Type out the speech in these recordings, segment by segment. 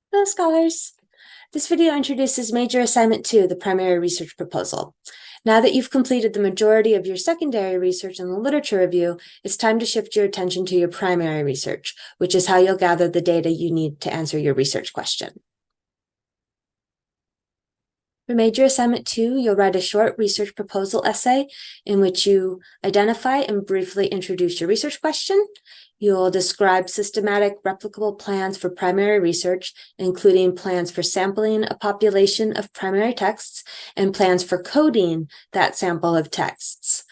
Hello, scholars. This video introduces Major Assignment 2, the primary research proposal. Now that you've completed the majority of your secondary research and the literature review, it's time to shift your attention to your primary research, which is how you'll gather the data you need to answer your research question. For Major Assignment 2, you'll write a short research proposal essay in which you identify and briefly introduce your research question. You'll describe systematic replicable plans for primary research, including plans for sampling a population of primary texts and plans for coding that sample of texts.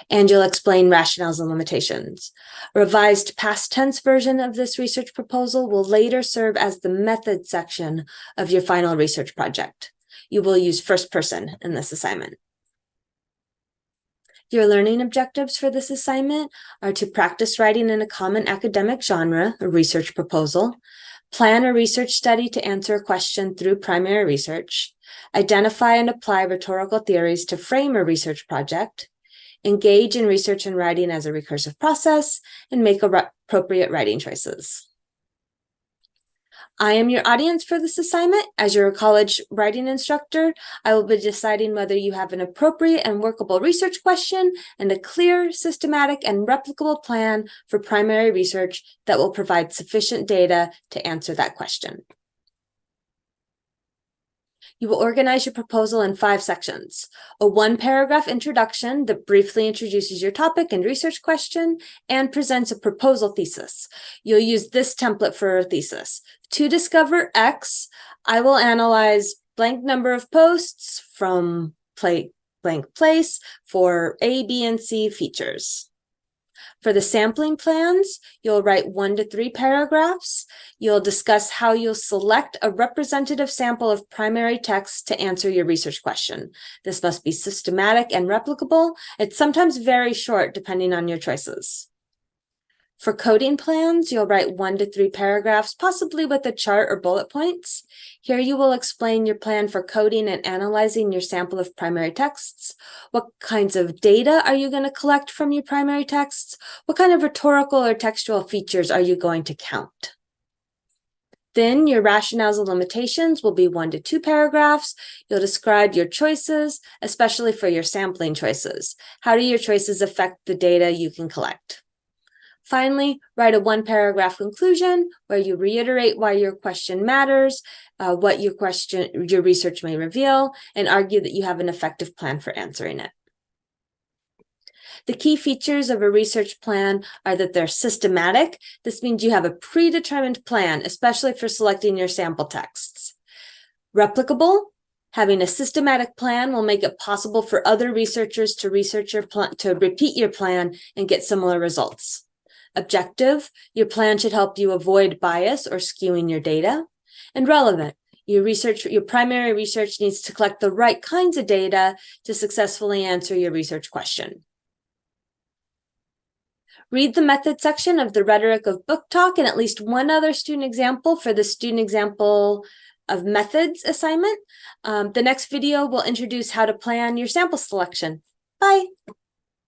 And you'll explain rationales and limitations. A revised past tense version of this research proposal will later serve as the method section of your final research project. You will use first person in this assignment. Your learning objectives for this assignment are to practice writing in a common academic genre, a research proposal, plan a research study to answer a question through primary research, identify and apply rhetorical theories to frame a research project, engage in research and writing as a recursive process, and make appropriate writing choices. I am your audience for this assignment. As your college writing instructor, I will be deciding whether you have an appropriate and workable research question and a clear, systematic, and replicable plan for primary research that will provide sufficient data to answer that question. You will organize your proposal in 5 sections: a 1-paragraph introduction that briefly introduces your topic and research question and presents a proposal thesis. You'll use this template for a thesis. To discover X, I will analyze blank number of posts from blank place for A, B, and C features. For the sampling plans, you'll write 1 to 3 paragraphs. You'll discuss how you'll select a representative sample of primary text to answer your research question. This must be systematic and replicable. It's sometimes very short, depending on your choices. For coding plans, you'll write 1 to 3 paragraphs, possibly with a chart or bullet points. Here you will explain your plan for coding and analyzing your sample of primary texts. What kinds of data are you going to collect from your primary texts? What kind of rhetorical or textual features are you going to count? Then your rationales and limitations will be 1 to 2 paragraphs. You'll describe your choices, especially for your sampling choices. How do your choices affect the data you can collect? Finally, write a 1-paragraph conclusion where you reiterate why your question matters, what your research may reveal, and argue that you have an effective plan for answering it. The key features of a research plan are that they're systematic. This means you have a predetermined plan, especially for selecting your sample texts. Replicable. Having a systematic plan will make it possible for other researchers to repeat your plan and get similar results. Objective, your plan should help you avoid bias or skewing your data. And relevant, your primary research needs to collect the right kinds of data to successfully answer your research question. Read the method section of the Rhetoric of Book Talk and at least one other student example for the student example of methods assignment. The next video will introduce how to plan your sample selection. Bye.